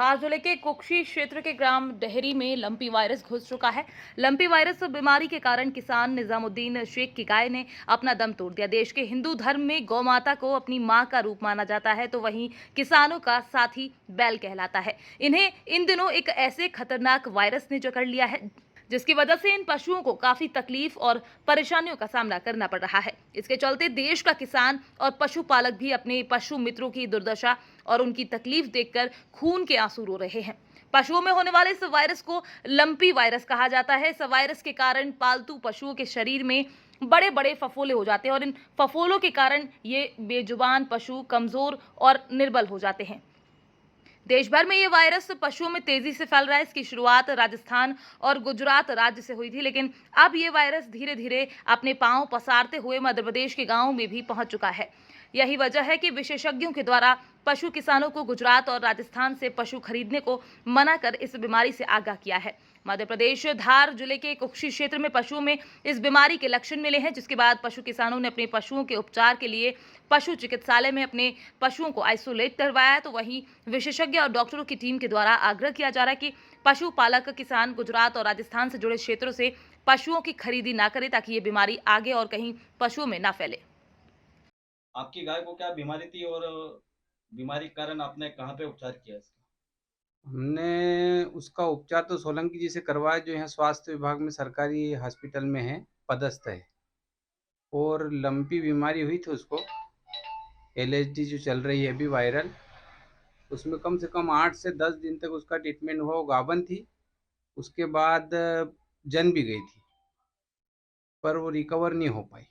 धार जिले के कुक्षी क्षेत्र के ग्राम डेहरी में लंपी वायरस घुस चुका है। लंपी वायरस बीमारी के कारण किसान निजामुद्दीन शेख की गाय ने अपना दम तोड़ दिया। देश के हिंदू धर्म में गौ माता को अपनी मां का रूप माना जाता है, तो वहीं किसानों का साथी बैल कहलाता है। इन्हें इन दिनों एक ऐसे खतरनाक वायरस ने जकड़ लिया है जिसकी वजह से इन पशुओं को काफी तकलीफ और परेशानियों का सामना करना पड़ रहा है। इसके चलते देश का किसान और पशुपालक भी अपने पशु मित्रों की दुर्दशा और उनकी तकलीफ देखकर खून के आंसू रो रहे हैं। पशुओं में होने वाले इस वायरस को लंपी वायरस कहा जाता है। इस वायरस के कारण पालतू पशुओं के शरीर में बड़े बड़े फफोले हो जाते हैं और इन फफोलों के कारण ये बेजुबान पशु कमजोर और निर्बल हो जाते हैं। देश भर में ये वायरस पशुओं में तेजी से फैल रहा है। इसकी शुरुआत राजस्थान और गुजरात राज्य से हुई थी, लेकिन अब ये वायरस धीरे धीरे अपने पांव पसारते हुए मध्य प्रदेश के गांवों में भी पहुंच चुका है। यही वजह है कि विशेषज्ञों के द्वारा पशु किसानों को गुजरात और राजस्थान से पशु खरीदने को मना कर इस बीमारी से आगाह किया है। मध्य प्रदेश धार जिले के कुक्षी क्षेत्र में पशुओं में इस बीमारी के लक्षण मिले हैं, जिसके बाद पशु किसानों ने अपने पशुओं के उपचार के लिए पशु चिकित्सालय में अपने पशुओं को आइसोलेट करवाया है। तो वहीं विशेषज्ञ और डॉक्टरों की टीम के द्वारा आग्रह किया जा रहा है कि पशुपालक किसान गुजरात और राजस्थान से जुड़े क्षेत्रों से पशुओं की खरीदी ना करें, ताकि ये बीमारी आगे और कहीं पशुओं में ना फैले। आपकी गाय को क्या बीमारी थी और बीमारी के कारण आपने कहाँ पे उपचार किया इसका? हमने उसका उपचार तो सोलंकी जी से करवाया, जो यहाँ स्वास्थ्य विभाग में सरकारी हॉस्पिटल में है, पदस्थ है। और लंपी बीमारी हुई थी उसको, एलएचडी जो चल रही है अभी वायरल, उसमें कम से कम 8 से 10 दिन तक उसका ट्रीटमेंट हुआ। वो गाभन थी, उसके बाद जन भी गई थी, पर वो रिकवर नहीं हो पाई।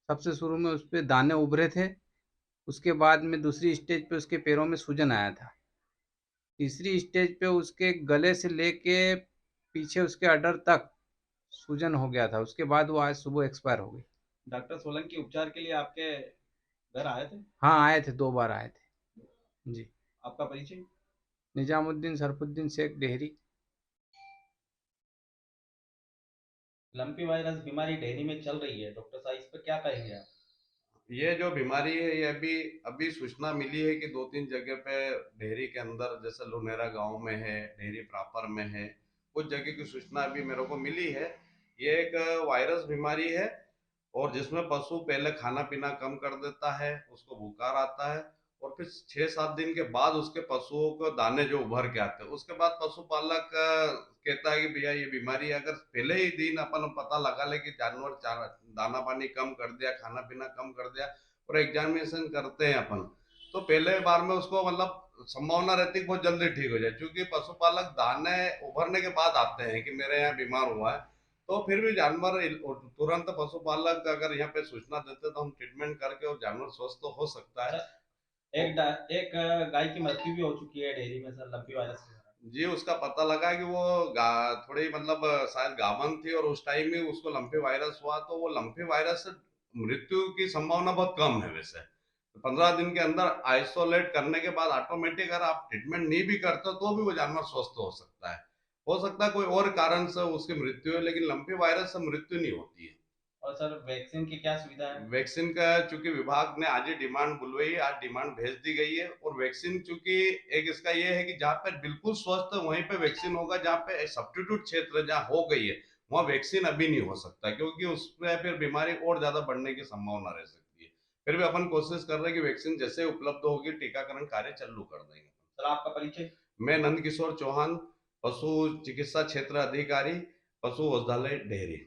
सबसे शुरू में उस पर दाने उभरे थे, उसके बाद में दूसरी स्टेज पे उसके पैरों में सूजन आया था, तीसरी स्टेज पे उसके गले से लेके पीछे उसके अडर तक सूजन हो गया था। उसके बाद वो आज सुबह एक्सपायर हो गई। डॉक्टर सोलंकी उपचार के लिए आपके घर आए थे? हाँ, आए थे, 2 बार आए थे जी। आपका परिचय? निजामुद्दीन सरफुद्दीन शेख डेहरी। लंपी वायरस बीमारी डेयरी में चल रही है, डॉक्टर साहब इस पर क्या कहेंगे आप? ये जो बीमारी है ये अभी अभी सूचना मिली है कि 2-3 जगह पे डेहरी के अंदर, जैसे लुनेरा गांव में है, डेहरी प्रॉपर में है, कुछ जगह की सूचना अभी मेरे को मिली है। ये एक वायरस बीमारी है और जिसमें पशु पहले खाना पीना कम कर देता है, उसको बुखार आता है और फिर 6-7 दिन के बाद उसके पशुओं को दाने जो उभर के आते हैं, उसके बाद पशुपालक कहता है कि भैया ये बीमारी है। अगर पहले ही दिन अपन पता लगा ले कि जानवर दाना पानी कम कर दिया, खाना पीना कम कर दिया और एग्जामिनेशन करते हैं अपन, तो पहले बार में उसको मतलब संभावना रहती है कि बहुत जल्दी ठीक हो जाए। क्योंकि पशुपालक दाने उभरने के बाद आते हैं कि मेरे यहाँ बीमार हुआ है, तो फिर भी जानवर तुरंत पशुपालक अगर यहाँ पे सूचना देते तो हम ट्रीटमेंट करके और जानवर स्वस्थ तो हो सकता है। एक गाय की मृत्यु भी हो चुकी है डेयरी में सर, लंपी वायरस के कारण। जी, उसका पता लगा कि वो थोड़ी मतलब शायद गाभन थी और उस टाइम में उसको लंपी वायरस हुआ, तो वो लंपी वायरस से मृत्यु की संभावना बहुत कम है वैसे। 15 दिन के अंदर आइसोलेट करने के बाद ऑटोमेटिक अगर आप ट्रीटमेंट नहीं भी करते तो भी वो जानवर स्वस्थ हो सकता है। हो सकता है कोई और कारण से उसकी मृत्यु है, लेकिन लंपी वायरस से मृत्यु नहीं होती है। और सर वैक्सीन की क्या सुविधा है? वैक्सीन का चूंकि विभाग ने आज ही डिमांड बुलवाई है, आज डिमांड भेज दी गई है। और वैक्सीन चूंकि एक इसका ये है कि जहाँ पे बिल्कुल स्वस्थ है वहीं पे वैक्सीन होगा, जहाँ पे सब्स्टिट्यूट क्षेत्र जहाँ हो गई है वहाँ वैक्सीन अभी नहीं हो सकता, क्योंकि उसमें फिर बीमारी और ज्यादा बढ़ने की संभावना रह सकती है। फिर भी अपन कोशिश कर रहे हैं कि वैक्सीन जैसे उपलब्ध होगी टीकाकरण कार्य चालू कर देंगे। सर आपका परिचय? मैं नंद किशोर चौहान, पशु चिकित्सा क्षेत्र अधिकारी, पशु औषधालय डेहरी।